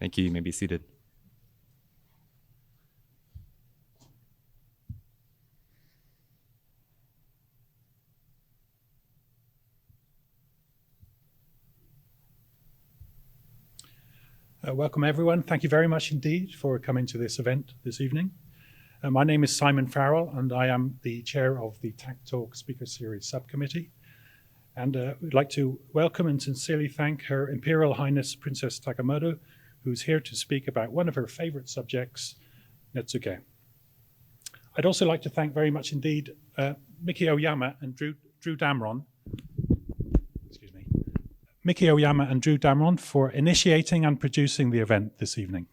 Thank you. You may be seated. Welcome, everyone. Thank you very much indeed for coming to this event this evening. My name is Simon Farrell, and I am the chair of the TAC Talk Speaker Series Subcommittee. And we'd like to welcome and sincerely thank Her Imperial Highness Princess Takamado, who's here to speak about one of her favorite subjects, netsuke. I'd also like to thank very much indeed Miki Oyama and Drew Damron. Miki Oyama and Drew Damron for initiating and producing the event this evening.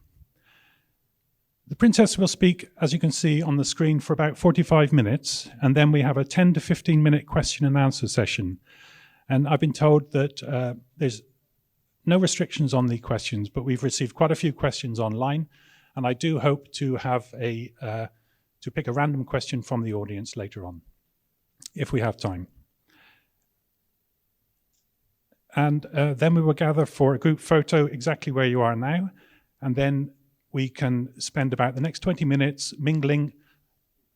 The Princess will speak, as you can see on the screen, for about 45 minutes, and then we have a 10 to 15 minute question and answer session. And I've been told that there's no restrictions on the questions, but we've received quite a few questions online, and I do hope to have to pick a random question from the audience later on, if we have time. And then we will gather for a group photo exactly where you are now. And then we can spend about the next 20 minutes mingling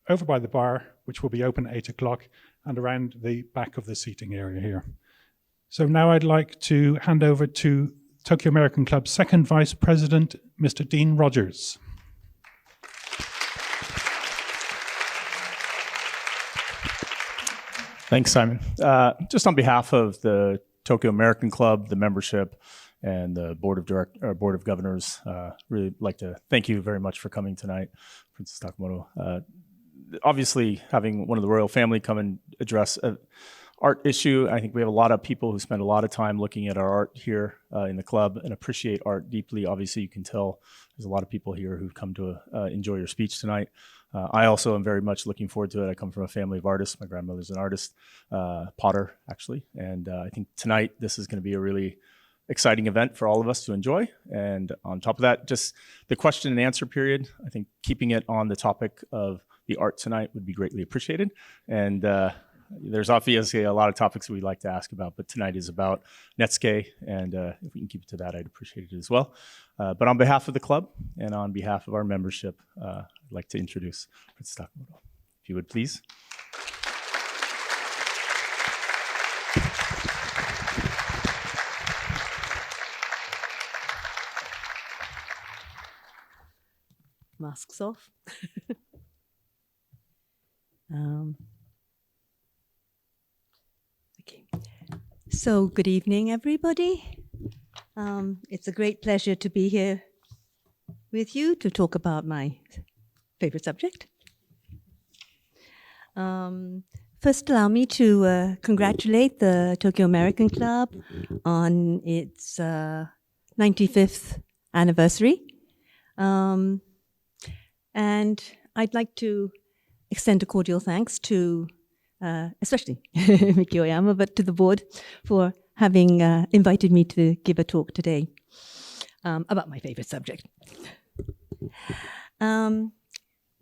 over by the bar, which will be open at 8 o'clock, and around the back of the seating area here. So now I'd like to hand over to Tokyo American Club's second vice president, Mr. Dean Rogers. Thanks, Simon. Just on behalf of the Tokyo American Club, the membership, and the board of governors, really like to thank you very much for coming tonight, Princess Takamado. Obviously, having one of the royal family come and address an art issue, I think we have a lot of people who spend a lot of time looking at our art here in the club and appreciate art deeply. Obviously, you can tell there's a lot of people here who've come to enjoy your speech tonight. I also am very much looking forward to it. I come from a family of artists. My grandmother's an artist, potter, actually. And I think tonight this is going to be a really exciting event for all of us to enjoy. And on top of that, just the question and answer period, I think keeping it on the topic of the art tonight would be greatly appreciated. And there's obviously a lot of topics we'd like to ask about, but tonight is about netsuke, and if we can keep it to that, I'd appreciate it as well. But on behalf of the club and on behalf of our membership, I'd like to introduce Princess Takamado. If you would, please. Masks off. Okay. So, good evening, everybody. It's a great pleasure to be here with you to talk about my favorite subject. First, allow me to congratulate the Tokyo American Club on its 95th anniversary. And I'd like to extend a cordial thanks to, especially Miki Oyama, but to the board for having invited me to give a talk today about my favorite subject.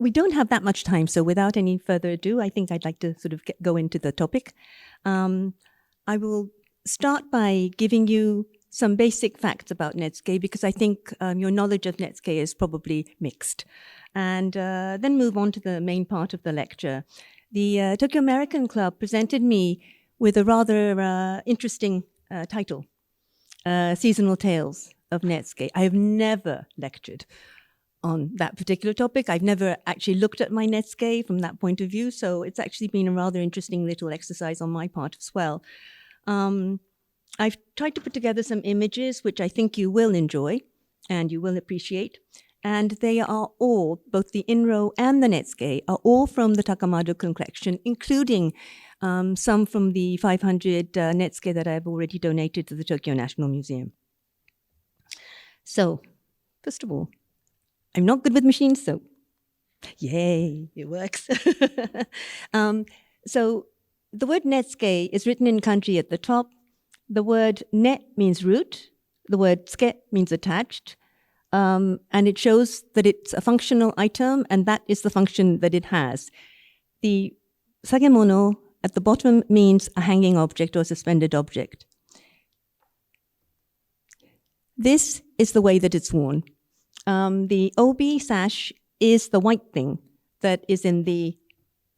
We don't have that much time, so without any further ado, I think I'd like to sort of go into the topic. I will start by giving you some basic facts about netsuke, because I think your knowledge of netsuke is probably mixed. And then move on to the main part of the lecture. The Tokyo American Club presented me with a rather interesting title, Seasonal Tales of Netsuke. I have never lectured on that particular topic. I've never actually looked at my netsuke from that point of view, so it's actually been a rather interesting little exercise on my part as well. I've tried to put together some images which I think you will enjoy and you will appreciate. And they are all, both the Inro and the netsuke, are all from the Takamado collection, including some from the 500 netsuke that I've already donated to the Tokyo National Museum. So, first of all, I'm not good with machines, so yay, it works. So the word netsuke is written in kanji at the top. The word net means root. The word suke means attached. And it shows that it's a functional item, and that is the function that it has. The sagemono at the bottom means a hanging object or a suspended object. This is the way that it's worn. The obi sash is the white thing that is in the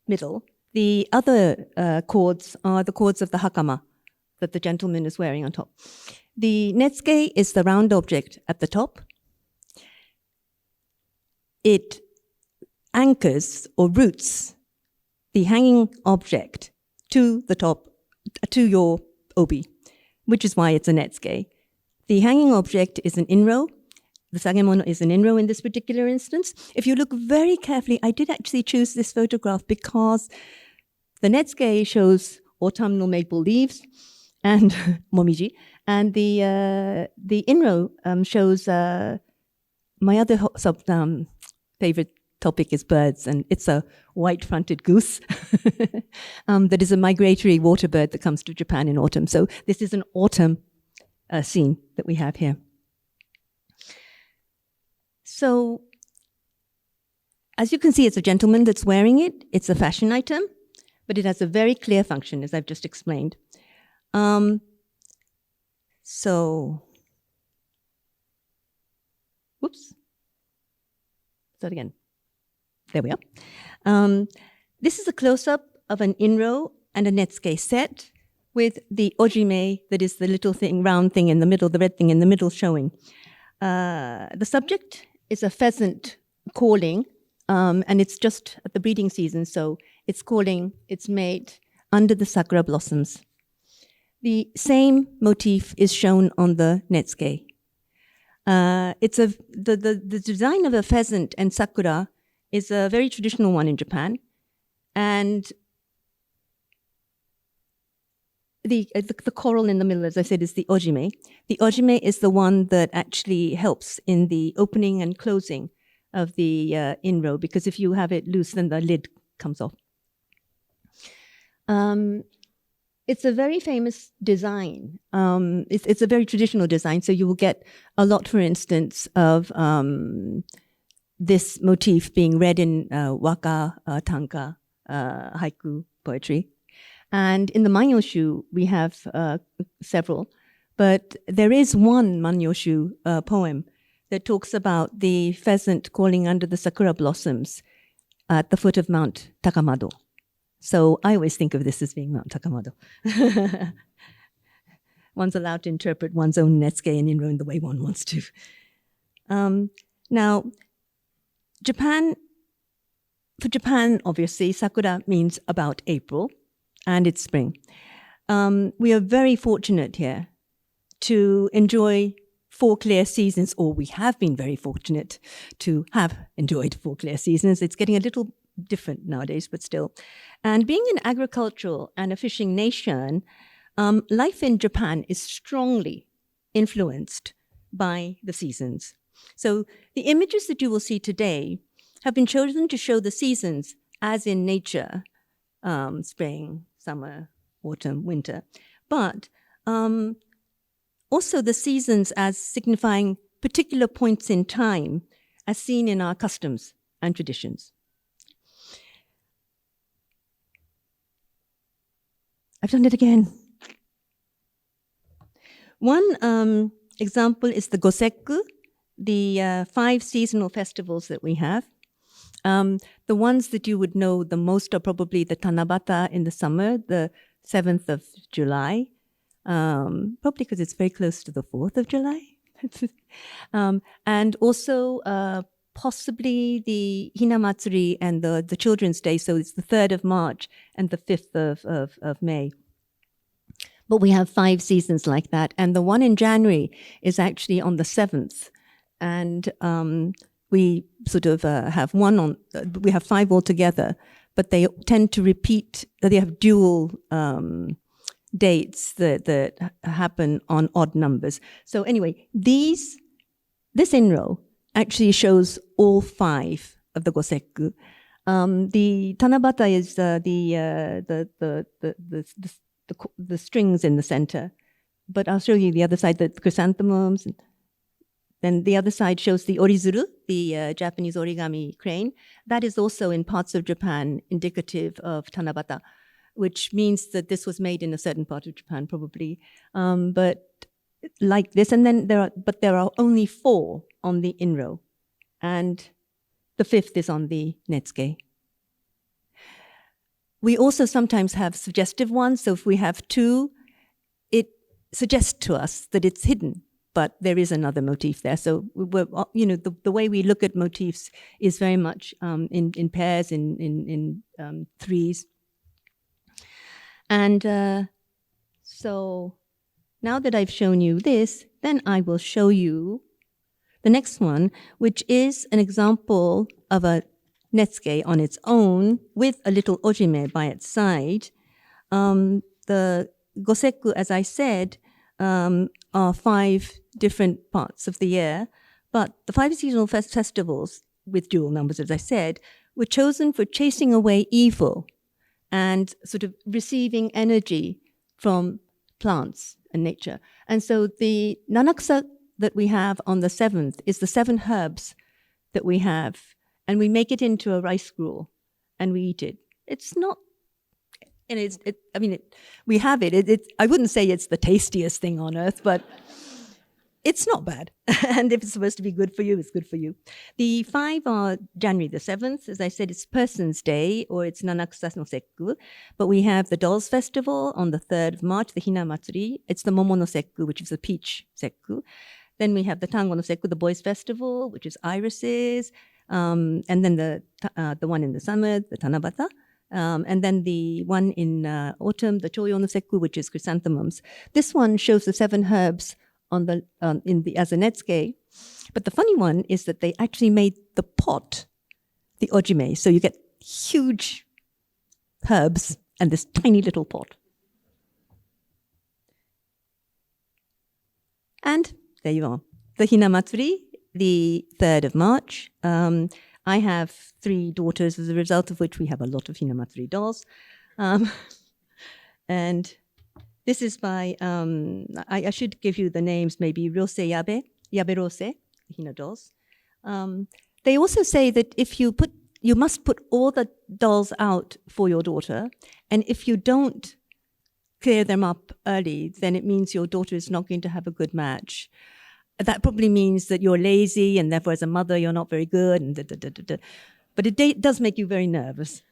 middle. The other cords are the cords of the hakama that the gentleman is wearing on top. The netsuke is the round object at the top. It anchors or roots the hanging object to the top, to your obi, which is why it's a netsuke. The hanging object is an inro. The sagemono is an inro in this particular instance. If you look very carefully, I did actually choose this photograph because the netsuke shows autumnal maple leaves and momiji, and the inro shows my other favorite topic is birds, and it's a white-fronted goose that is a migratory water bird that comes to Japan in autumn. So this is an autumn scene that we have here. So as you can see, it's a gentleman that's wearing it. It's a fashion item, but it has a very clear function, as I've just explained. Whoops. Start again. There we are. This is a close-up of an inro and a netsuke set with the ojime, that is the little thing, round thing in the middle, the red thing in the middle showing. The subject is a pheasant calling, and it's just at the breeding season, so it's calling its mate under the sakura blossoms. The same motif is shown on the netsuke. The design of a pheasant and sakura is a very traditional one in Japan, and the coral in the middle, as I said, is the ojime. The ojime is the one that actually helps in the opening and closing of the inro, because if you have it loose, then the lid comes off. It's a very famous design. It's a very traditional design, so you will get a lot, for instance, of this motif being read in waka, tanka, haiku poetry. And in the Manyoshu, we have several, but there is one Manyoshu poem that talks about the pheasant calling under the sakura blossoms at the foot of Mount Takamado. So I always think of this as being Mount Takamado. One's allowed to interpret one's own netsuke and inro in the way one wants to. Now, for Japan, obviously, sakura means about April, and it's spring. We are very fortunate here to enjoy 4 clear seasons, or we have been very fortunate to have enjoyed 4 clear seasons. It's getting a little different nowadays, but still. And being an agricultural and a fishing nation, life in Japan is strongly influenced by the seasons. So the images that you will see today have been chosen to show the seasons as in nature, spring, summer, autumn, winter, but also the seasons as signifying particular points in time as seen in our customs and traditions. I've done it again. One example is the Goseku, the 5 seasonal festivals that we have. The ones that you would know the most are probably the Tanabata in the summer, the 7th of July, probably because it's very close to the 4th of July. And also possibly the Hinamatsuri and the Children's Day, so it's the 3rd of March and the 5th of May. But we have 5 seasons like that, and the one in January is actually on the 7th. And we sort of have we have 5 altogether, but they tend to repeat, they have dual dates that happen on odd numbers. So anyway, this inro actually shows all 5 of the Goseku. The Tanabata is the strings in the center, but I'll show you the other side, the chrysanthemums. Then the other side shows the orizuru, the Japanese origami crane. That is also in parts of Japan indicative of Tanabata, which means that this was made in a certain part of Japan, probably. But like this, and then there are only 4 on the in row, and the 5th is on the netsuke. We also sometimes have suggestive ones. So if we have 2, it suggests to us that it's hidden, but there is another motif there. So we're, the way we look at motifs is very much in pairs, in threes. And so now that I've shown you this, then I will show you the next one, which is an example of a netsuke on its own with a little ojime by its side. The goseku, as I said, are 5 different parts of the year, but the 5 seasonal festivals with dual numbers, as I said, were chosen for chasing away evil and sort of receiving energy from plants and nature. And so the nanakusa that we have on the 7th is the 7 herbs that we have, and we make it into a rice gruel and we eat it. It's not, and we have it. I wouldn't say it's the tastiest thing on earth, but it's not bad. And if it's supposed to be good for you, it's good for you. The 5 are January the 7th. As I said, it's Person's Day, or it's Nanakusa no Sekku. But we have the Dolls Festival on the 3rd of March, the Hina Matsuri. It's the Momo no Sekku, which is the peach sekku. Then we have the Tango no Sekku, the Boys Festival, which is irises. And then the one in the summer, the Tanabata. And then the one in autumn, the Choyo no Sekku, which is chrysanthemums. This one shows the 7 herbs on the as a netsuke. But the funny one is that they actually made the pot the ojime. So you get huge herbs and this tiny little pot. And there you are. The Hina Matsuri, the 3rd of March. I have 3 daughters, as a result of which we have a lot of Hina Matsuri dolls. And this is by, I should give you the names, maybe Rose Yabe Rose, Hina dolls. They also say that you must put all the dolls out for your daughter, and if you don't clear them up early, then it means your daughter is not going to have a good match. That probably means that you're lazy, and therefore as a mother you're not very good, and but it does make you very nervous.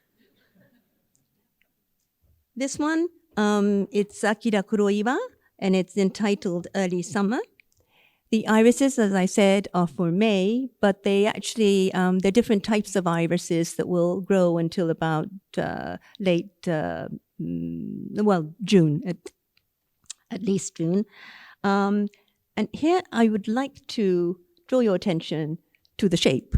This one, it's Akira Kuroiwa, and it's entitled Early Summer. The irises, as I said, are for May, but they actually, they're different types of irises that will grow until about late, June, at least June. And here I would like to draw your attention to the shape,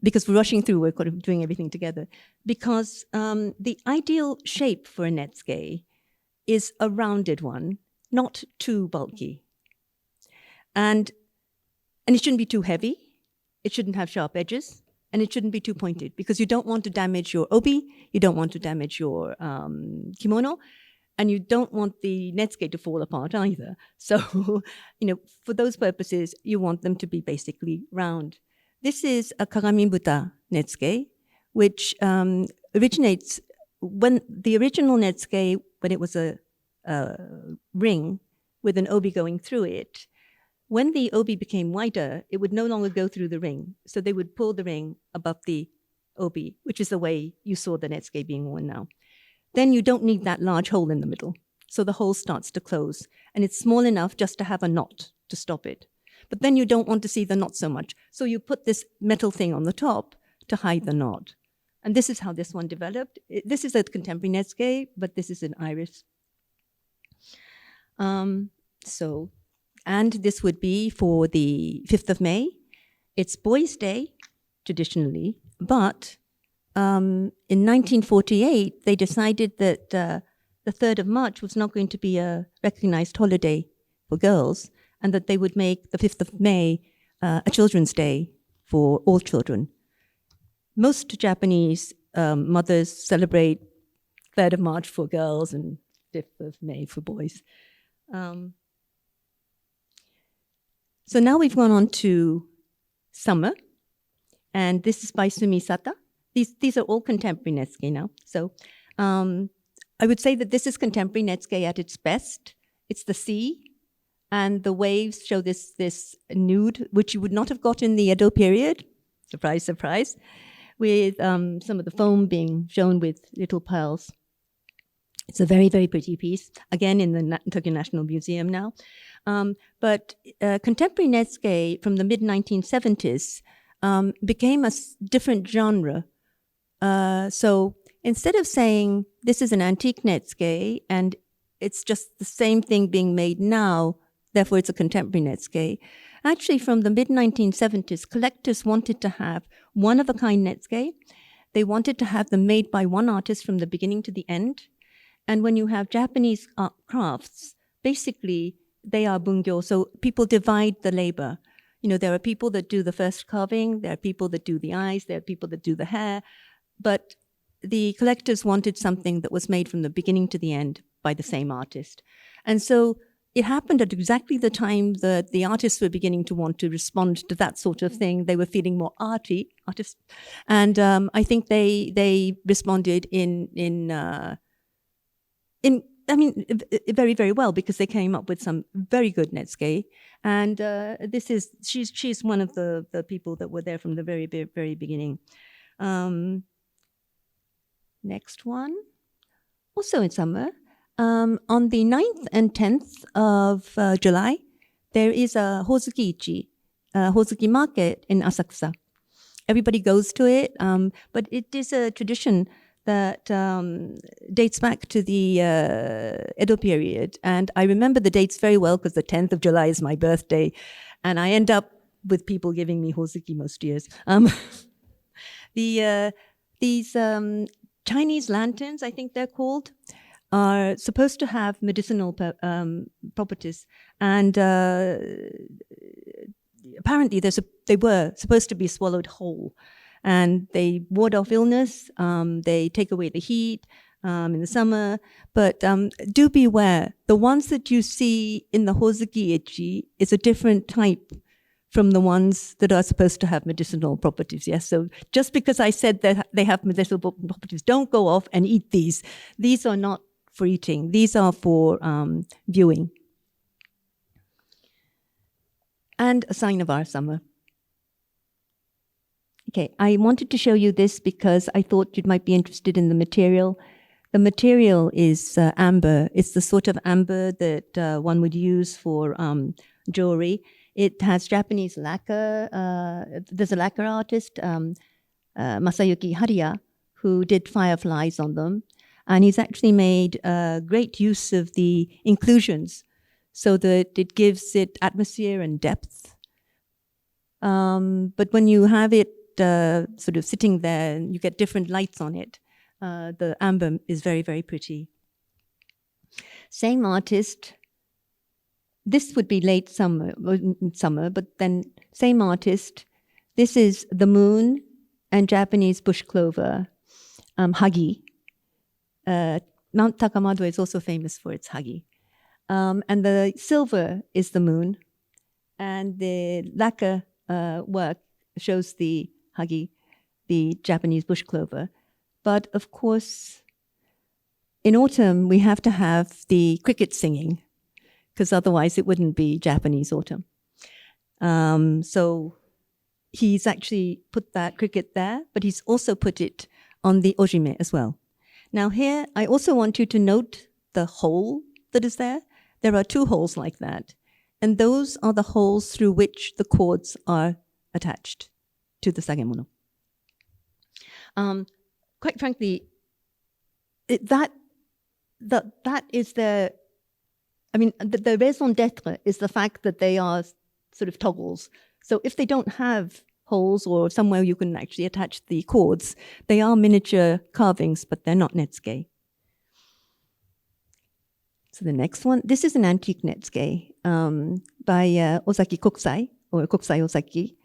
because we're rushing through, we're kind of doing everything together. Because the ideal shape for a netsuke is a rounded one, not too bulky. And it shouldn't be too heavy, it shouldn't have sharp edges, and it shouldn't be too pointed, because you don't want to damage your obi, you don't want to damage your kimono, and you don't want the netsuke to fall apart either. So, for those purposes, you want them to be basically round. This is a Kagami-buta netsuke, which originates when the original netsuke, when it was a ring with an obi going through it. When the obi became wider, it would no longer go through the ring. So they would pull the ring above the obi, which is the way you saw the netsuke being worn now. Then you don't need that large hole in the middle. So the hole starts to close, and it's small enough just to have a knot to stop it. But then you don't want to see the knot so much. So you put this metal thing on the top to hide the knot. And this is how this one developed. This is a contemporary netsuke, but this is an iris. And this would be for the 5th of May. It's Boys' Day, traditionally, but in 1948, they decided that the 3rd of March was not going to be a recognized holiday for girls, and that they would make the 5th of May a Children's Day for all children. Most Japanese mothers celebrate 3rd of March for girls and 5th of May for boys. So now we've gone on to summer, and this is by Sumisata. These are all contemporary netsuke now. So I would say that this is contemporary netsuke at its best. It's the sea, And the waves show this nude, which you would not have got in the Edo period. Surprise, surprise. With some of the foam being shown with little pearls. It's a very, very pretty piece. Again, in the Tokyo National Museum now. But contemporary netsuke from the mid-1970s became a different genre. So instead of saying this is an antique netsuke and it's just the same thing being made now, therefore it's a contemporary netsuke, actually from the mid-1970s, collectors wanted to have one-of-a-kind netsuke. They wanted to have them made by one artist from the beginning to the end. And when you have Japanese crafts, basically they are bungyo, so people divide the labor. You know, there are people that do the first carving, there are people that do the eyes, there are people that do the hair, but the collectors wanted something that was made from the beginning to the end by the same artist. And so it happened at exactly the time that the artists were beginning to want to respond to that sort of thing. They were feeling more artists, and I think they responded very, very well, because they came up with some very good netsuke. And she's one of the people that were there from the very, very, very beginning. Next one, also in summer. On the 9th and 10th of July, there is a Hozuki market in Asakusa. Everybody goes to it, but it is a tradition that dates back to the Edo period. And I remember the dates very well because the 10th of July is my birthday. And I end up with people giving me Hozuki most years. These Chinese lanterns, I think they're called, are supposed to have medicinal properties. And apparently they were supposed to be swallowed whole. And they ward off illness, they take away the heat in the summer. But do beware, the ones that you see in the Hozuki ichi is a different type from the ones that are supposed to have medicinal properties. Yes, so just because I said that they have medicinal properties, don't go off and eat these. These are not for eating. These are for viewing. And a sign of our summer. Okay, I wanted to show you this because I thought you might be interested in the material. The material is amber. It's the sort of amber that one would use for jewelry. It has Japanese lacquer. There's a lacquer artist, Masayuki Hariya, who did fireflies on them. And he's actually made great use of the inclusions so that it gives it atmosphere and depth. But when you have it sort of sitting there, you get different lights on it. The amber is very, very pretty. Same artist. This would be late summer, but then same artist. This is the moon and Japanese bush clover, hagi. Mount Takamado is also famous for its hagi. And the silver is the moon, and the lacquer work shows the hagi, the Japanese bush clover. But of course, in autumn, we have to have the cricket singing, because otherwise it wouldn't be Japanese autumn. So he's actually put that cricket there, but he's also put it on the ojime as well. Now here, I also want you to note the hole that is there. There are two holes like that. And those are the holes through which the cords are attached to the sagemono. Quite frankly, that is the raison d'etre is the fact that they are sort of toggles. So if they don't have holes or somewhere you can actually attach the cords, they are miniature carvings, but they're not netsuke. So the next one, this is an antique netsuke by Ozaki Kokusai, or Kokusai Ozaki.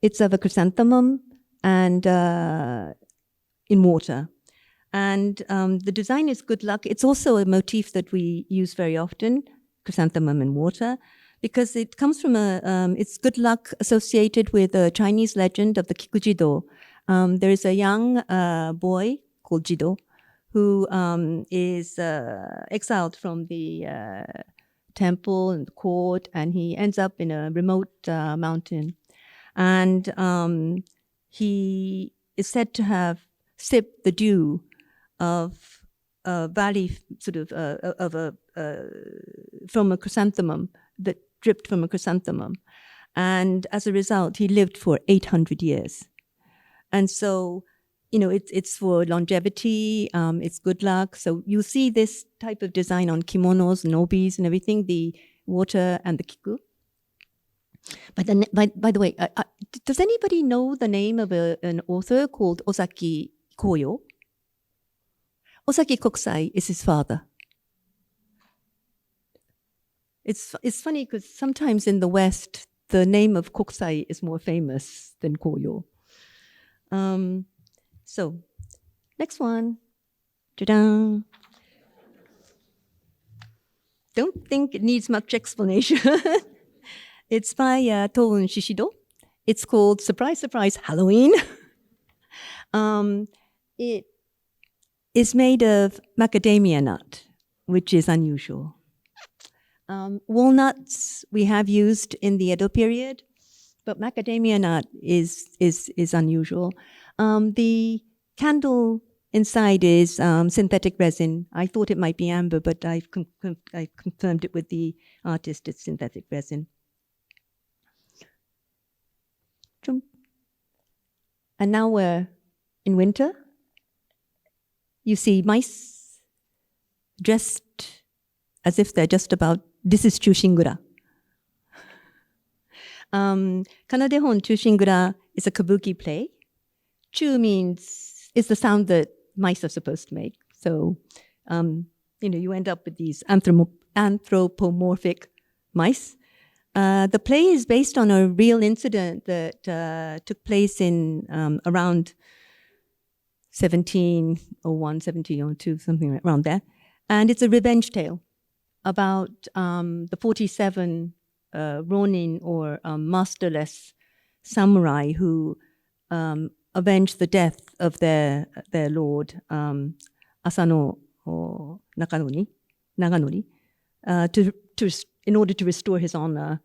It's of a chrysanthemum and in water. And the design is good luck. It's also a motif that we use very often, chrysanthemum in water, because it comes from it's good luck associated with a Chinese legend of the Kikujido. There is a young boy called Jido who is exiled from the temple and court, and he ends up in a remote mountain. And he is said to have sipped the dew of a valley, sort of from a chrysanthemum that dripped from a chrysanthemum. And as a result, he lived for 800 years. And so, it's for longevity, it's good luck. So you see this type of design on kimonos, nobis, and everything, the water and the kiku. But then, by the way, does anybody know the name of an author called Osaki Koyo? Osaki Kokusai is his father. It's funny because sometimes in the West, the name of Kokusai is more famous than Koyo. So, next one. Ta-da! Don't think it needs much explanation. It's by Toun Shishido. It's called Surprise, Surprise, Halloween. It is made of macadamia nut, which is unusual. Walnuts we have used in the Edo period, but macadamia nut is unusual. The candle inside is synthetic resin. I thought it might be amber, but I confirmed it with the artist. It's synthetic resin. And now we're in winter. You see mice dressed as if they're just about, this is Chushingura. Kanadehon Chushingura is a kabuki play. Chu is the sound that mice are supposed to make. So, you end up with these anthropomorphic mice. The play is based on a real incident that took place in around 1701, 1702, something around there. And it's a revenge tale about the 47 ronin or masterless samurai who avenged the death of their lord, Asano or Naganori, in order to restore his honor.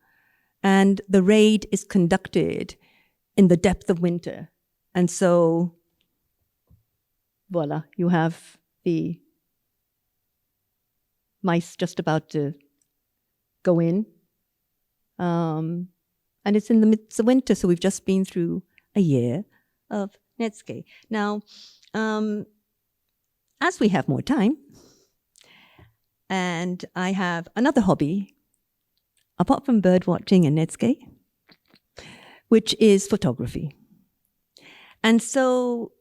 And the raid is conducted in the depth of winter. And so, voila, you have the mice just about to go in. And it's in the midst of winter, so we've just been through a year of netsuke. Now, as we have more time, and I have another hobby, apart from bird watching and netsuke, which is photography. And so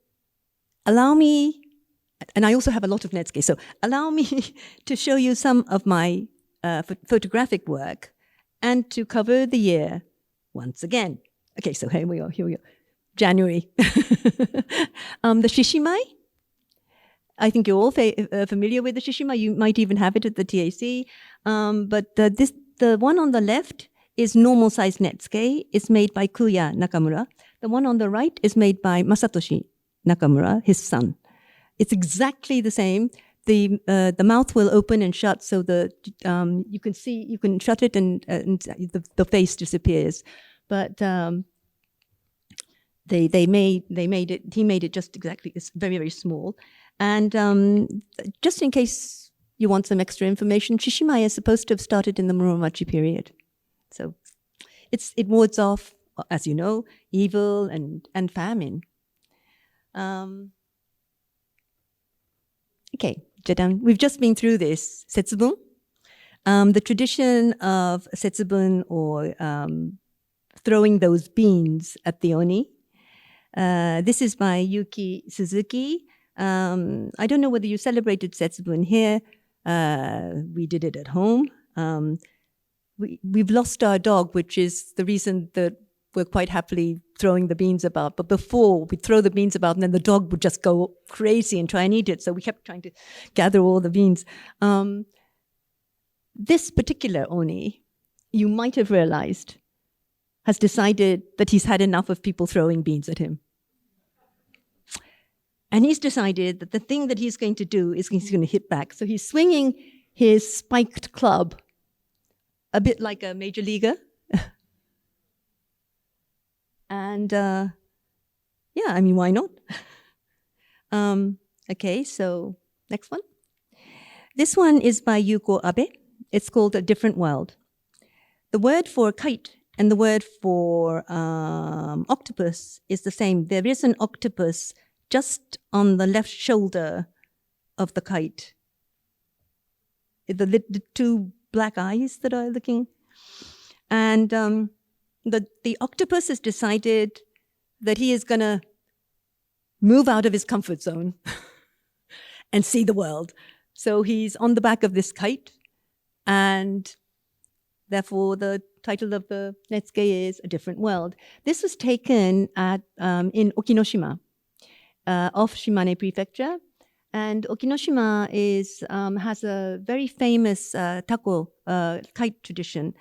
allow me, and I also have a lot of netsuke, so allow me to show you some of my photographic work and to cover the year once again. Okay, so here we go. January. The shishimai. I think you're all familiar with the shishimai. You might even have it at the TAC. But the one on the left is normal size netsuke. It's made by Kuya Nakamura. The one on the right is made by Masatoshi Nakamura, his son. It's exactly the same. The mouth will open and shut, so you can shut it and the face disappears. But he made it just exactly. It's very, very small. And just in case you want some extra information, shishimai is supposed to have started in the Muromachi period. So it wards off, as you know, evil and famine. Okay, we've just been through this setsubun. The tradition of setsubun, or throwing those beans at the oni. This is by Yuki Suzuki. I don't know whether you celebrated setsubun here. We did it at home. We've lost our dog, which is the reason that we're quite happily throwing the beans about. But before, we'd throw the beans about, and then the dog would just go crazy and try and eat it. So we kept trying to gather all the beans. This particular oni, you might have realized, has decided that he's had enough of people throwing beans at him. And he's decided that the thing that he's going to do is he's going to hit back. So he's swinging his spiked club a bit like a major leaguer. And yeah, I mean, why not? Okay, so next one. This one is by Yuko Abe. It's called A Different World. The word for kite and the word for octopus is the same. There is an octopus just on the left shoulder of the kite. The two black eyes that are looking. And the octopus has decided that he is going to move out of his comfort zone and see the world. So he's on the back of this kite, and therefore the title of the netsuke is A Different World. This was taken at in Okinoshima, off Shimane Prefecture. And Okinoshima has a very famous tako kite tradition.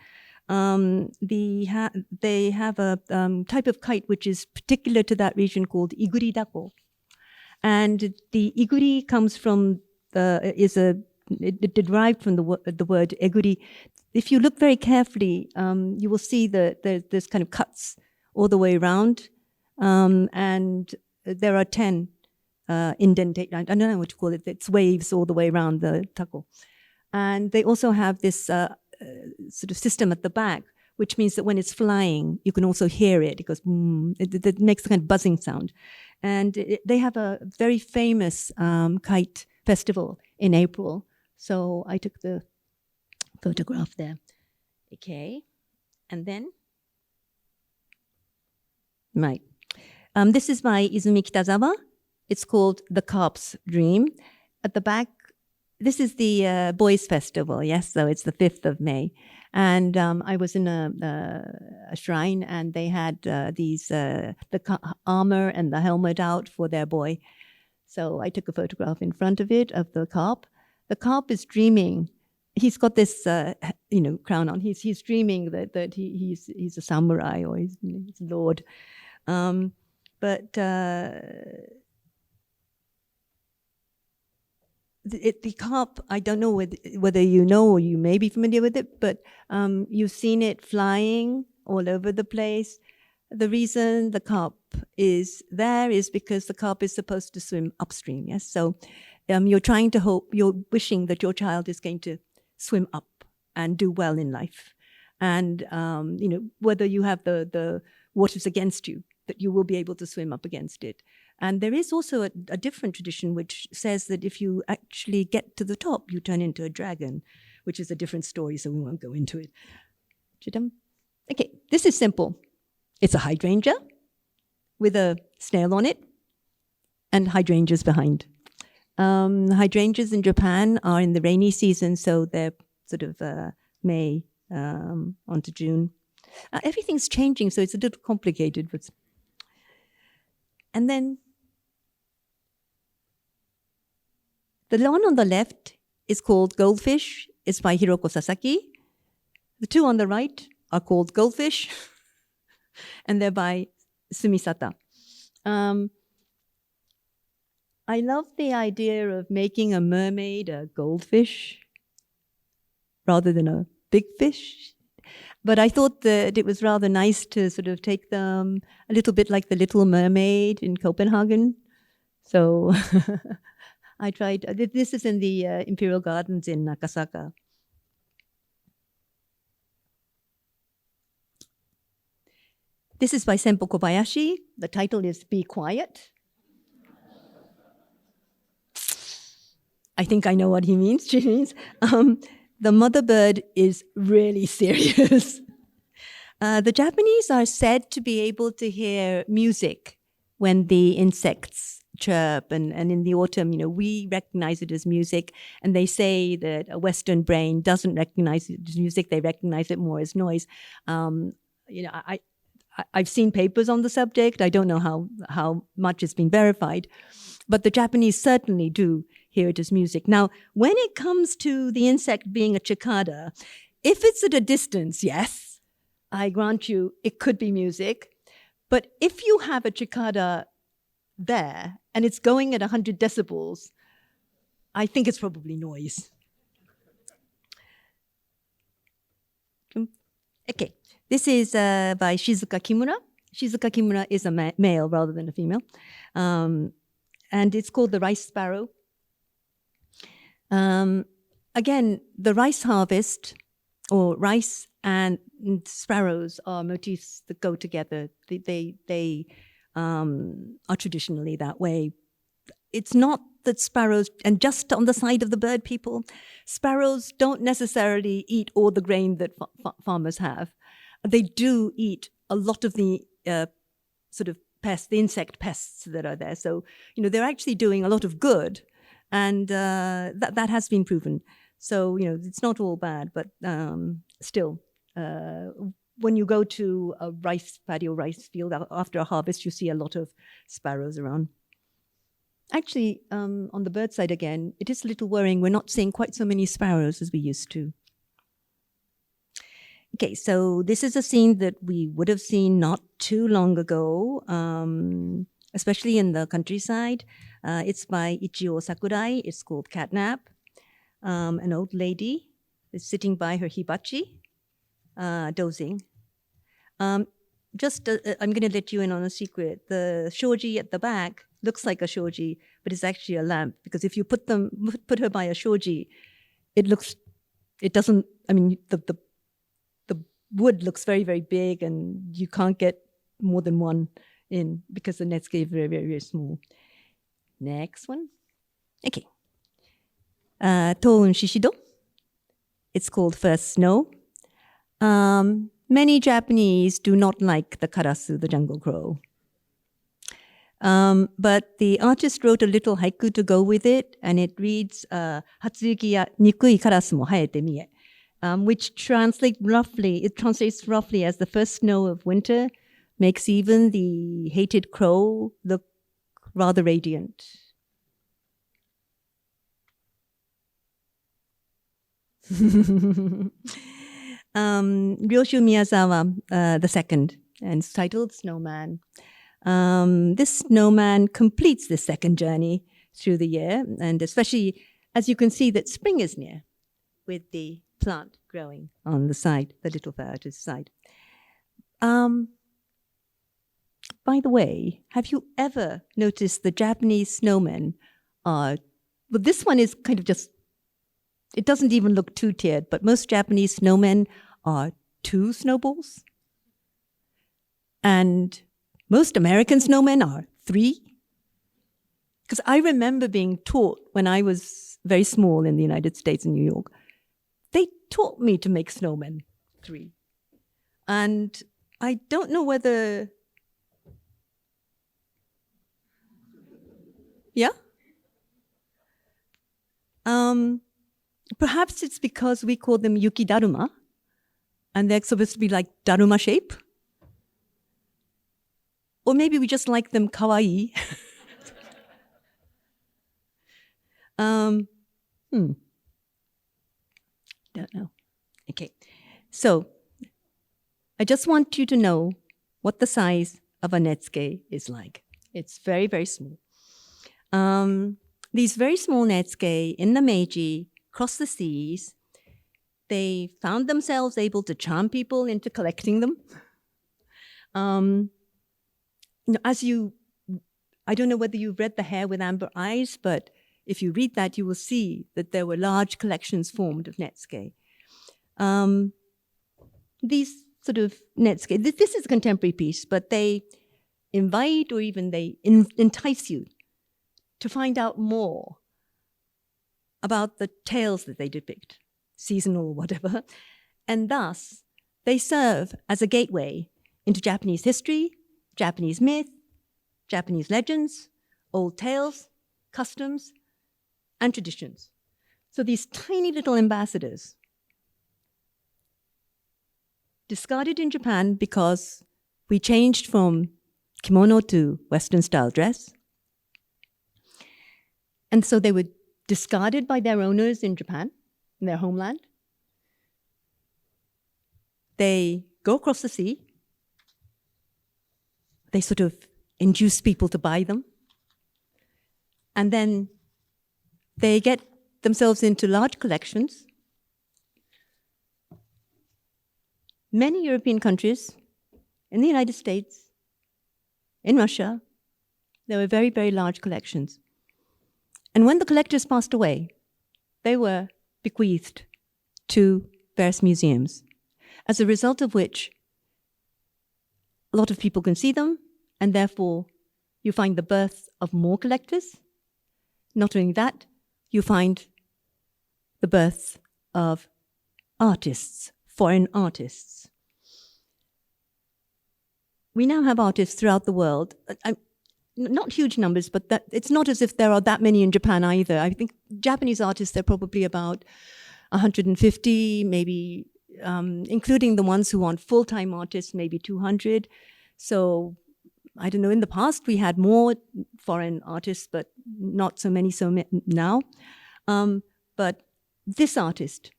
They have a type of kite which is particular to that region called iguri dako. And the iguri comes from it derived from the word eguri. If you look very carefully, you will see that there's kind of cuts all the way around, and there are 10 indentation. I don't know what to call it. It's waves all the way around the tako, and they also have this sort of system at the back, which means that when it's flying, you can also hear it. It goes, it makes a kind of buzzing sound. And they have a very famous kite festival in April. So I took the photograph there. Okay. And then, right. This is by Izumi Kitazawa. It's called The Carp's Dream. At the back, this is the Boys Festival, yes, so it's the 5th of May. And I was in a shrine, and they had the armor and the helmet out for their boy. So I took a photograph in front of it, of the carp. The carp is dreaming. He's got this, crown on. He's dreaming that he's a samurai, or he's a lord. But the carp, I don't know whether you know or you may be familiar with it, but you've seen it flying all over the place. The reason the carp is there is because the carp is supposed to swim upstream, yes? So you're wishing that your child is going to swim up and do well in life. And, whether you have the waters against you, that you will be able to swim up against it. And there is also a different tradition which says that if you actually get to the top, you turn into a dragon, which is a different story, so we won't go into it. Okay, this is simple. It's a hydrangea with a snail on it and hydrangeas behind. Hydrangeas in Japan are in the rainy season, so they're sort of May onto June. Everything's changing, so it's a little complicated. And then the one on the left is called Goldfish. It's by Hiroko Sasaki. The two on the right are called Goldfish, and they're by Sumisata. I love the idea of making a mermaid a goldfish rather than a big fish. But I thought that it was rather nice to sort of take them a little bit like the Little Mermaid in Copenhagen. So I tried. This is in the Imperial Gardens in Nakasaka. This is by Senpo Kobayashi. The title is Be Quiet. I think I know what he means. She means the mother bird is really serious. The Japanese are said to be able to hear music when the insects chirp, and in the autumn, we recognize it as music, and they say that a Western brain doesn't recognize it as music; they recognize it more as noise. I've seen papers on the subject. I don't know how much has been verified, but the Japanese certainly do hear it as music. Now, when it comes to the insect being a cicada, if it's at a distance, yes, I grant you it could be music. But if you have a cicada there and it's going at 100 decibels, I think it's probably noise. Okay, this is by Shizuka Kimura. Shizuka Kimura is a male rather than a female. And it's called the rice sparrow. Again, the rice harvest, or rice and sparrows, are motifs that go together. They are traditionally that way. It's not that sparrows, and just on the side of the bird people, sparrows don't necessarily eat all the grain that farmers have. They do eat a lot of the sort of pests, the insect pests that are there. So, they're actually doing a lot of good, and that has been proven. So, it's not all bad, but still, when you go to a rice paddy or rice field after a harvest, you see a lot of sparrows around. Actually, on the bird side again, it is a little worrying. We're not seeing quite so many sparrows as we used to. Okay, so this is a scene that we would have seen not too long ago, especially in the countryside. It's by Ichio Sakurai. It's called Catnap. An old lady is sitting by her hibachi, dozing. I'm going to let you in on a secret. The shoji at the back looks like a shoji, but it's actually a lamp, because if you put her by a shoji, the wood looks very, very big, and you can't get more than one in because the netsuke is very, very, very small. Next one. Okay. Toun Shishido. It's called First Snow. Many Japanese do not like the karasu, the jungle crow. But the artist wrote a little haiku to go with it, and it reads, Hatsuyuki ya nikui karasu mo haete mie, which translates roughly as the first snow of winter makes even the hated crow look rather radiant. Ryoshu Miyazawa, the second, and it's titled Snowman. This snowman completes the second journey through the year, and especially as you can see that spring is near, with the plant growing on the side, the little artist's side. By the way, have you ever noticed the Japanese snowmen are, well, this one is kind of just, it doesn't even look two-tiered, but most Japanese snowmen are 2 snowballs. And most American snowmen are 3. Because I remember being taught when I was very small in the United States in New York, they taught me to make snowmen 3. And I don't know whether, yeah? Perhaps it's because we call them yuki daruma, and they're supposed to be like daruma shape. Or maybe we just like them kawaii. Don't know. Okay. So I just want you to know what the size of a netsuke is like. It's very, very small. These very small netsuke in the Meiji crossed the seas. They found themselves able to charm people into collecting them. I don't know whether you've read The Hare with Amber Eyes, but if you read that, you will see that there were large collections formed of netsuke. These sort of netsuke, this is a contemporary piece, but they invite or even they entice you to find out more about the tales that they depict, seasonal or whatever, and thus they serve as a gateway into Japanese history, Japanese myth, Japanese legends, old tales, customs, and traditions. So these tiny little ambassadors, discarded in Japan because we changed from kimono to Western style dress. And so they were discarded by their owners in Japan, in their homeland. They go across the sea. They sort of induce people to buy them. And then they get themselves into large collections. many European countries, in the United States, in Russia, there were very, very large collections. And when the collectors passed away, they were bequeathed to various museums, as a result of which a lot of people can see them, and therefore you find the birth of more collectors. Not only that, you find the birth of artists, foreign artists. We now have artists throughout the world, not huge numbers, but it's not as if there are that many in Japan either. I think Japanese artists, there are probably about 150, maybe, including the ones who aren't full-time artists, maybe 200. So I don't know, in the past we had more foreign artists, but not so many now. But this artist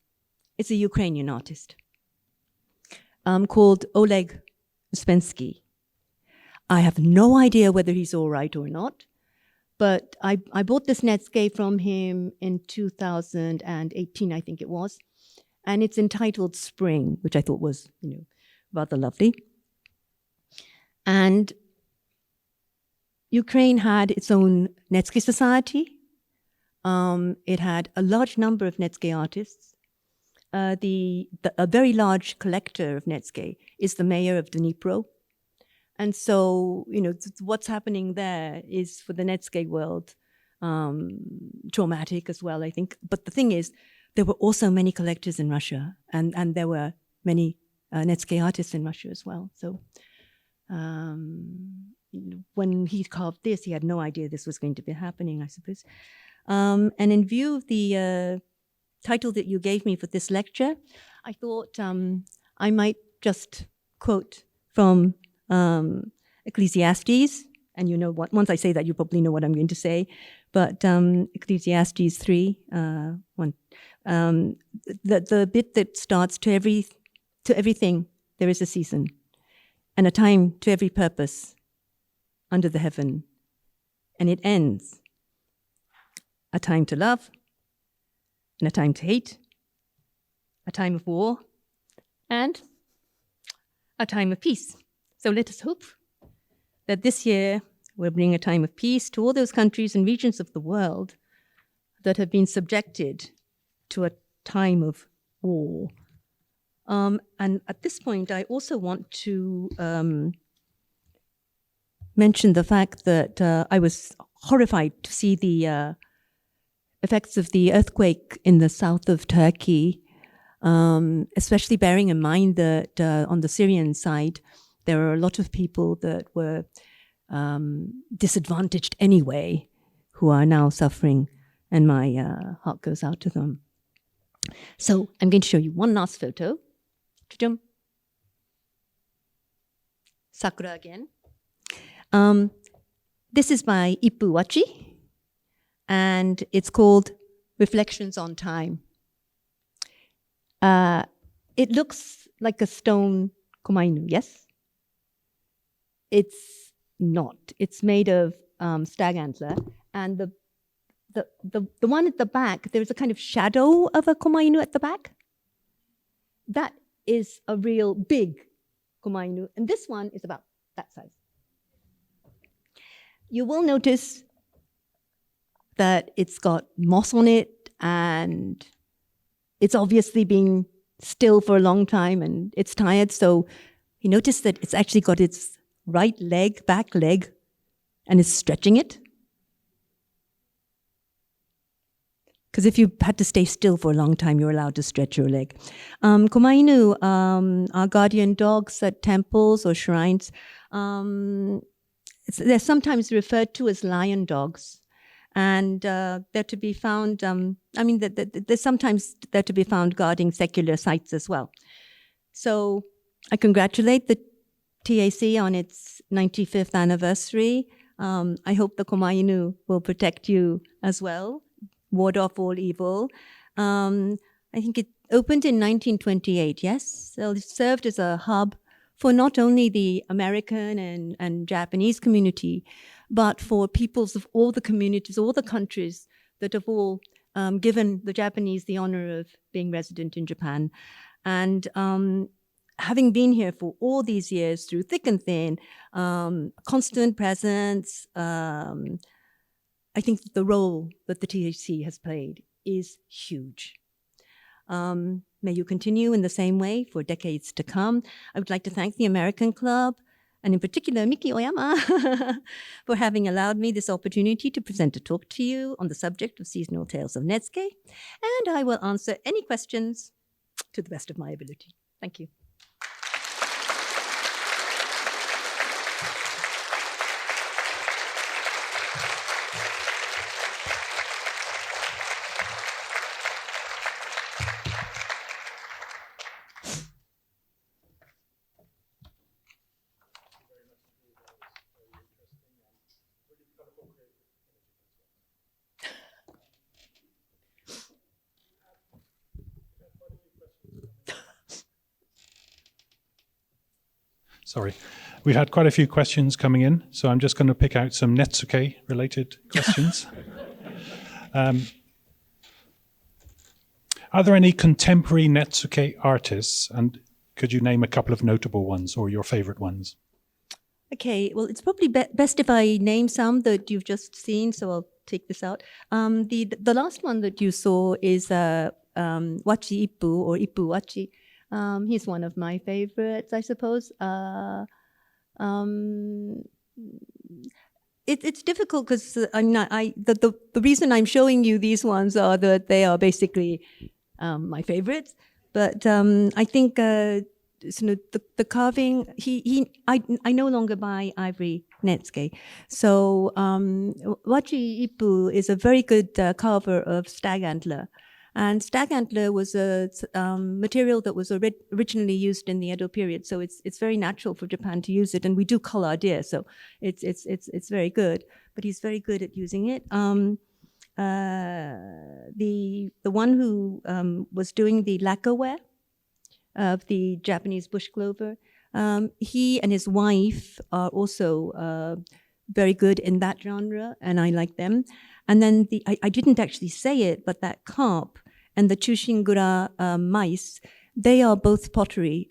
is a Ukrainian artist called Oleg Uspensky. I have no idea whether he's all right or not, but I bought this netsuke from him in 2018, I think it was, and it's entitled Spring, which I thought was, rather lovely. And Ukraine had its own netsuke society. It had a large number of netsuke artists. A very large collector of netsuke is the mayor of Dnipro. And so, what's happening there is, for the netsuke world, traumatic as well, I think. But the thing is, there were also many collectors in Russia, and there were many netsuke artists in Russia as well. So when he carved this, he had no idea this was going to be happening, I suppose. And in view of the title that you gave me for this lecture, I thought I might just quote from Ecclesiastes, and once I say that, you probably know what I'm going to say, but Ecclesiastes 3, 1, the bit that starts, to everything there is a season, and a time to every purpose under the heaven, and it ends, a time to love, and a time to hate, a time of war, and a time of peace. So let us hope that this year will bring a time of peace to all those countries and regions of the world that have been subjected to a time of war. And at this point, I also want to mention the fact that I was horrified to see the effects of the earthquake in the south of Turkey, especially bearing in mind that on the Syrian side, there are a lot of people that were disadvantaged anyway, who are now suffering, and my heart goes out to them. So I'm going to show you one last photo. Sakura again. This is by Ippu Wachi, and it's called Reflections on Time. It looks like a stone komainu, yes? It's not. It's made of stag antler, and the one at the back, there's a kind of shadow of a komainu at the back. That is a real big komainu, and this one is about that size. You will notice that it's got moss on it, and it's obviously been still for a long time, and it's tired. So you notice that it's actually got its right leg, back leg, and is stretching it. Because if you had to stay still for a long time, you're allowed to stretch your leg. Komainu are guardian dogs at temples or shrines. They're sometimes referred to as lion dogs. And they're to be found, they're sometimes they're to be found guarding secular sites as well. So I congratulate the TAC on its 95th anniversary. I hope the komainu will protect you as well, ward off all evil. I think it opened in 1928, yes? So it served as a hub for not only the American and Japanese community, but for peoples of all the communities, all the countries that have all given the Japanese the honor of being resident in Japan. And having been here for all these years through thick and thin, constant presence, I think the role that the THC has played is huge. May you continue in the same way for decades to come. I would like to thank the American Club, and in particular Miki Oyama, for having allowed me this opportunity to present a talk to you on the subject of seasonal tales of netsuke, and I will answer any questions to the best of my ability. Thank you. Sorry. We've had quite a few questions coming in, so I'm just going to pick out some netsuke-related questions. Are there any contemporary netsuke artists, and could you name a couple of notable ones or your favorite ones? Okay, well, it's probably best if I name some that you've just seen, so I'll take this out. The last one that you saw is Wachi Ippu, or Ippu Wachi. He's one of my favorites, I suppose. It's difficult because the reason I'm showing you these ones are that they are basically my favorites. But I think the carving, I no longer buy ivory netsuke. So Wachi Ippu is a very good carver of stag antler. And stag antler was a material that was originally used in the Edo period, so it's very natural for Japan to use it, and we do cull our deer, so it's very good. But he's very good at using it. The one who was doing the lacquerware of the Japanese bush clover, he and his wife are also very good in that genre, and I like them. And then I didn't actually say it, but that carp and the Chushingura mice, they are both pottery.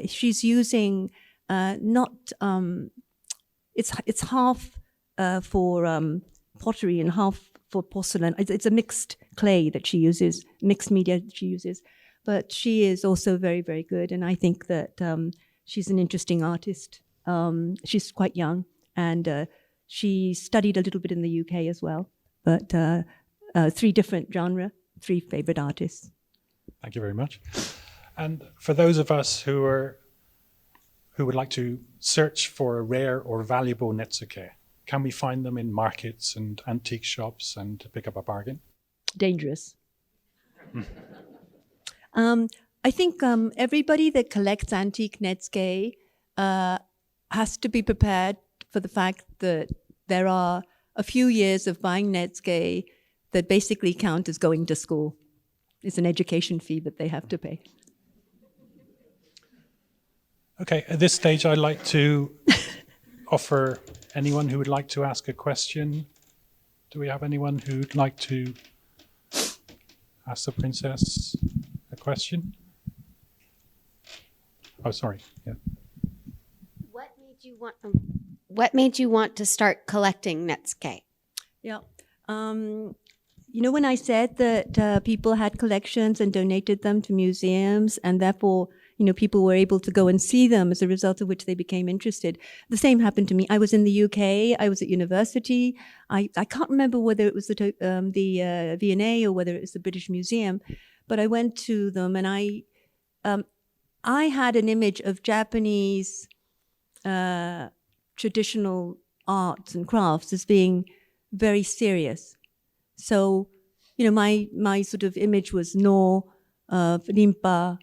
She's using it's half for pottery and half for porcelain. It's a mixed clay that she uses, mixed media that she uses. But she is also very, very good, and I think that she's an interesting artist. She's quite young, and she studied a little bit in the UK as well. But 3 different genre, 3 favorite artists. Thank you very much. And for those of us who would like to search for a rare or valuable netsuke, can we find them in markets and antique shops and pick up a bargain? Dangerous. I think everybody that collects antique netsuke has to be prepared for the fact that there are a few years of buying netsuke that basically count as going to school. It's an education fee that they have to pay. Okay, at this stage, I'd like to offer anyone who would like to ask a question. Do we have anyone who'd like to ask the princess a question? Oh, sorry. Yeah. What made you want to start collecting netsuke? Yeah. You know, when I said that people had collections and donated them to museums, and therefore, you know, people were able to go and see them, as a result of which they became interested. The same happened to me. I was in the UK. I was at university. I can't remember whether it was the V&A or whether it was the British Museum, but I went to them, and I had an image of Japanese traditional arts and crafts as being very serious. So, you know, my sort of image was rimpa,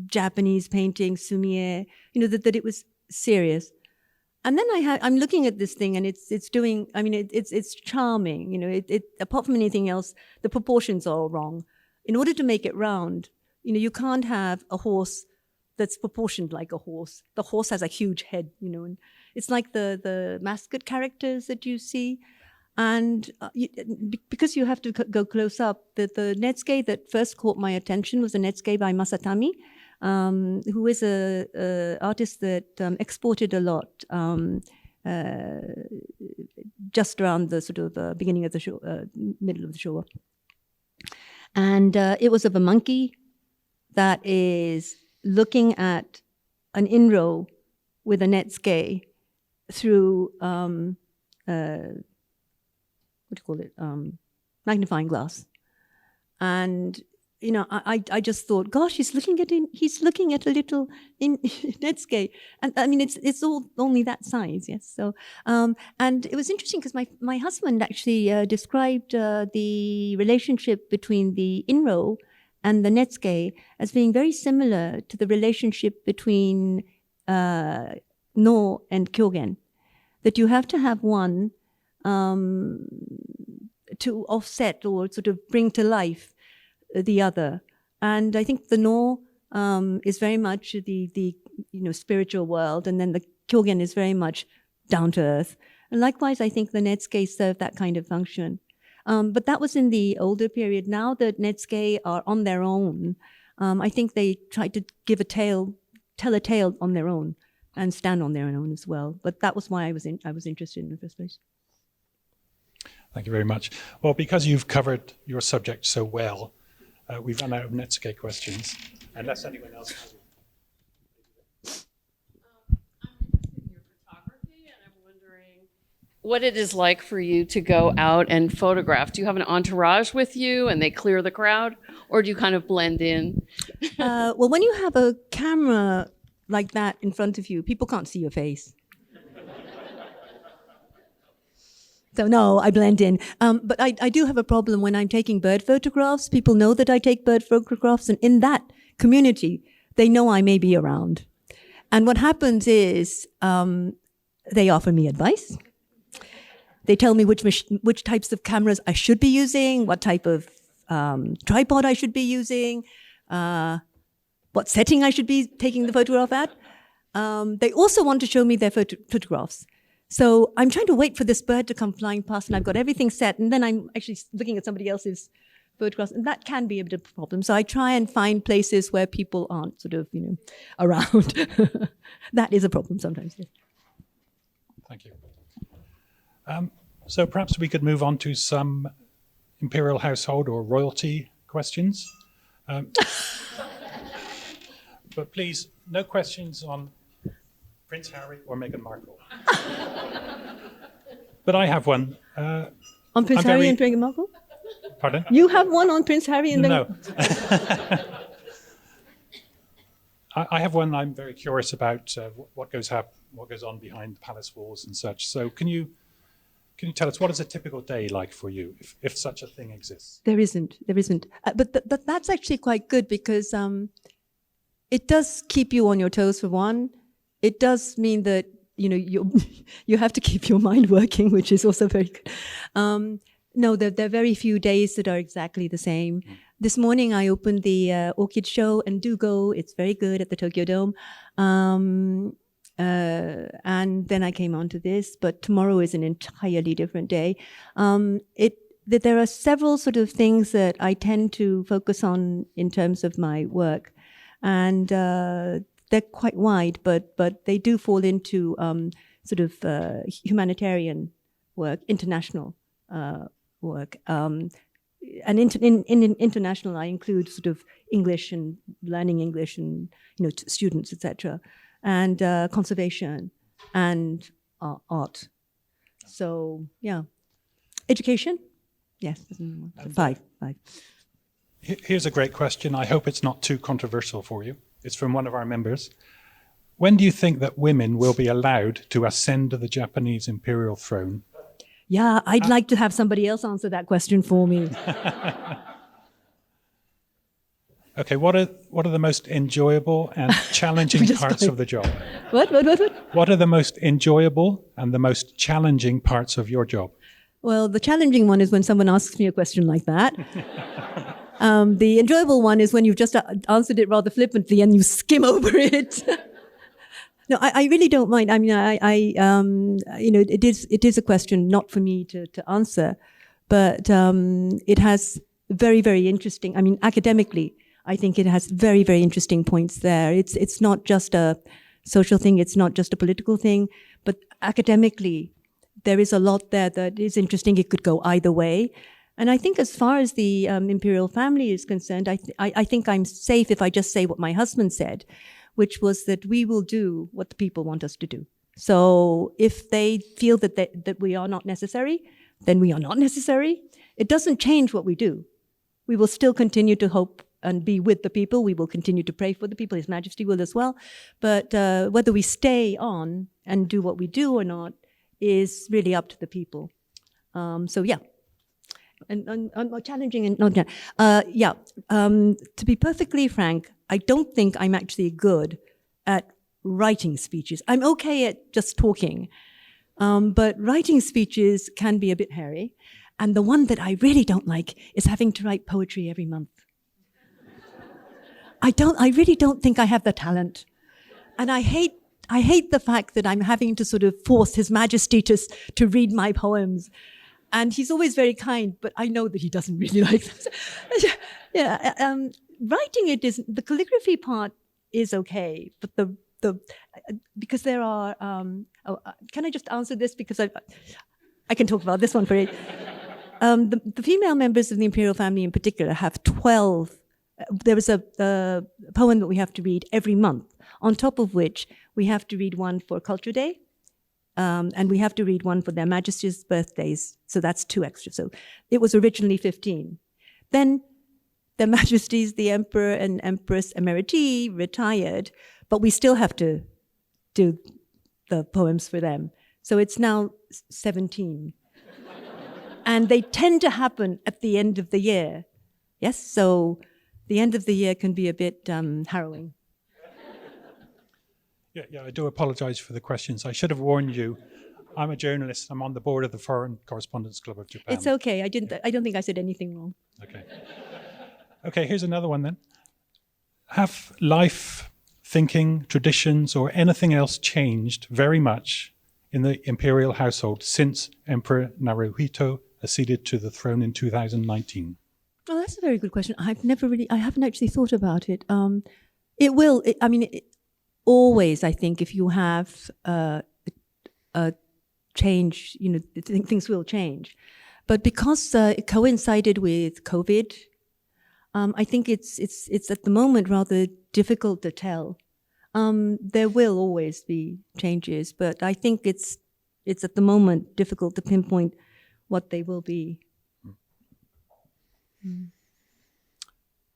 Japanese painting, sumie, you know, that it was serious. And then I'm looking at this thing, and it's doing, I mean, it's charming, you know, apart from anything else, the proportions are all wrong. In order to make it round, you know, you can't have a horse that's proportioned like a horse. The horse has a huge head, you know, and it's like the mascot characters that you see. And because you have to go close up, the netsuke that first caught my attention was a netsuke by Masatami. who is a artist that exported a lot just around the sort of beginning of the show, middle of the Showa. And it was of a monkey that is looking at an in-row with a netsuke through, magnifying glass. And, you know, I just thought, gosh, he's looking at a little netsuke. And I mean, it's all only that size, yes. So, and it was interesting because my husband actually described the relationship between the in-row and the netsuke as being very similar to the relationship between no and kyogen. That you have to have one to offset or sort of bring to life the other. And I think the no is very much the spiritual world, and then the kyogen is very much down to earth. And likewise, I think the netsuke served that kind of function. But that was in the older period. Now that netsuke are on their own, I think they try to tell a tale on their own and stand on their own as well. But that was why I was interested in the first place. Thank you very much. Well, because you've covered your subject so well, we've run out of netsuke questions, unless anyone else has one. I'm interested in your photography, and I'm wondering what it is like for you to go out and photograph. Do you have an entourage with you and they clear the crowd, or do you kind of blend in? Well, when you have a camera like that in front of you, people can't see your face. So no, I blend in. But I do have a problem when I'm taking bird photographs. People know that I take bird photographs, and in that community, they know I may be around. And what happens is they offer me advice. They tell me which types of cameras I should be using, what type of tripod I should be using, what setting I should be taking the photograph at. They also want to show me their photographs. So I'm trying to wait for this bird to come flying past, and I've got everything set, and then I'm actually looking at somebody else's photographs, and that can be a bit of a problem. So I try and find places where people aren't sort of, around. That is a problem sometimes. Yes. Thank you. So perhaps we could move on to some imperial household or royalty questions. But please, no questions on Prince Harry or Meghan Markle. But I have one. On Prince Harry and Meghan Markle? Pardon? You have one on Prince Harry and No. Meghan? I have one I'm very curious about, what goes on behind the palace walls and such. So can you tell us, what is a typical day like for you, if such a thing exists? There isn't. But that's actually quite good because it does keep you on your toes for one. It does mean that, you have to keep your mind working, which is also very good. No, there are very few days that are exactly the same. This morning I opened the orchid show, and do go, it's very good at the Tokyo Dome. And then I came on to this, but tomorrow is an entirely different day. That there are several sort of things that I tend to focus on in terms of my work. And they're quite wide, but they do fall into sort of humanitarian work, international work. And in international, I include sort of English and learning English and students, etc., and conservation and art. So yeah, education. Yes, five. Here's a great question. I hope it's not too controversial for you. It's from one of our members. When do you think that women will be allowed to ascend to the Japanese imperial throne? Yeah, I'd like to have somebody else answer that question for me. Okay, what are the most enjoyable and challenging parts of the job? What? What are the most enjoyable and the most challenging parts of your job? Well, the challenging one is when someone asks me a question like that. The enjoyable one is when you've just answered it rather flippantly and you skim over it. No, I really don't mind. I mean, it is a question not for me to answer, but it has very, very interesting. I mean, academically, I think it has very, very interesting points there. It's not just a social thing, it's not just a political thing, but academically, there is a lot there that is interesting. It could go either way. And I think as far as the imperial family is concerned, I think I'm safe if I just say what my husband said, which was that we will do what the people want us to do. So if they feel that we are not necessary, then we are not necessary. It doesn't change what we do. We will still continue to hope and be with the people. We will continue to pray for the people. His Majesty will as well. But whether we stay on and do what we do or not is really up to the people. So yeah. And challenging and not to be perfectly frank, I don't think I'm actually good at writing speeches. I'm okay at just talking, but writing speeches can be a bit hairy. And the one that I really don't like is having to write poetry every month. I really don't think I have the talent. And I hate the fact that I'm having to sort of force His Majesty to read my poems. And he's always very kind, but I know that he doesn't really like them. Writing it is, the calligraphy part is okay, but because there are, can I just answer this? Because I can talk about this one for it. The female members of the imperial family in particular have 12. There is a poem that we have to read every month, on top of which we have to read one for Culture Day, and we have to read one for their Majesty's birthdays, so that's 2 extra. So it was originally 15. Then their Majesties, the Emperor and Empress Emeriti, retired, but we still have to do the poems for them. So it's now 17. And they tend to happen at the end of the year. Yes, so the end of the year can be a bit harrowing. Yeah, I do apologize for the questions. I should have warned you. I'm a journalist. I'm on the board of the Foreign Correspondents Club of Japan. It's okay. I don't think I said anything wrong. Okay, here's another one then. Have life, thinking, traditions, or anything else changed very much in the imperial household since Emperor Naruhito acceded to the throne in 2019? Well, that's a very good question. I haven't actually thought about it. Always, I think, if you have a change, things will change. But because it coincided with COVID, I think it's at the moment rather difficult to tell. There will always be changes, but I think it's at the moment difficult to pinpoint what they will be.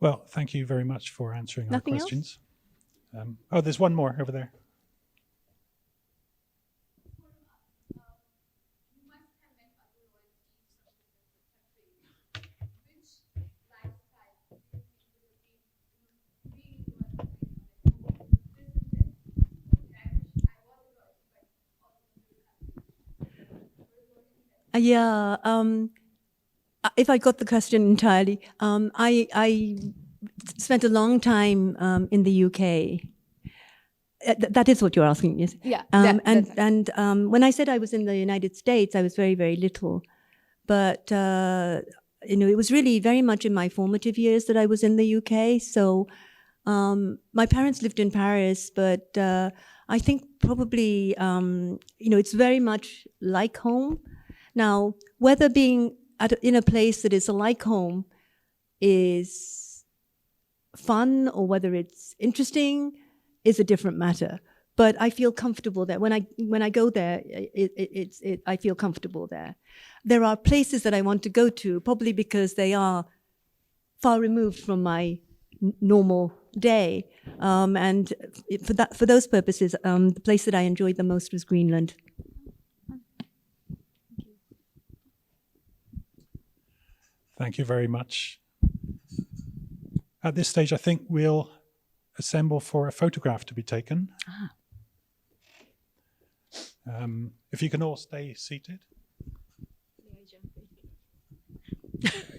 Well, thank you very much for answering Nothing our questions. There's one more over there. If I got the question entirely, I spent a long time in the UK. That is what you're asking, yes? Yeah. When I said I was in the United States, I was very, very little. But, it was really very much in my formative years that I was in the UK. So my parents lived in Paris, but I think probably, it's very much like home. Now, whether being in a place that is like home is fun or whether it's interesting is a different matter. But I feel comfortable there. When I go there, I feel comfortable there. There are places that I want to go to, probably because they are far removed from my normal day. And for those purposes, the place that I enjoyed the most was Greenland. Thank you very much. At this stage, I think we'll assemble for a photograph to be taken. If you can all stay seated.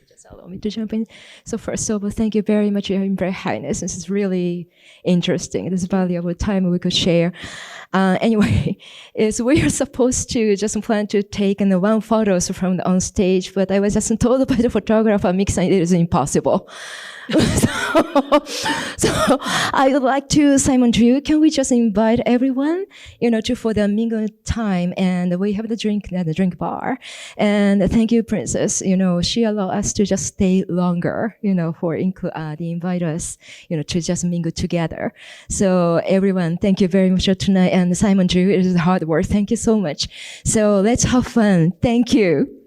Just allow me to jump in. So first of all, thank you very much, Your Imperial Highness. This is really interesting. This is valuable time we could share. Anyway, we are supposed to just plan to take one photos from on stage, but I was just told by the photographer, Miki-san, it is impossible. So I would like to, Simon Drew, can we just invite everyone, for the mingle time, and we have the drink at the drink bar. And thank you, Princess. She allowed us to just stay longer, for they invite us, to just mingle together. So everyone, thank you very much for tonight. And Simon Drew, it is hard work. Thank you so much. So let's have fun. Thank you.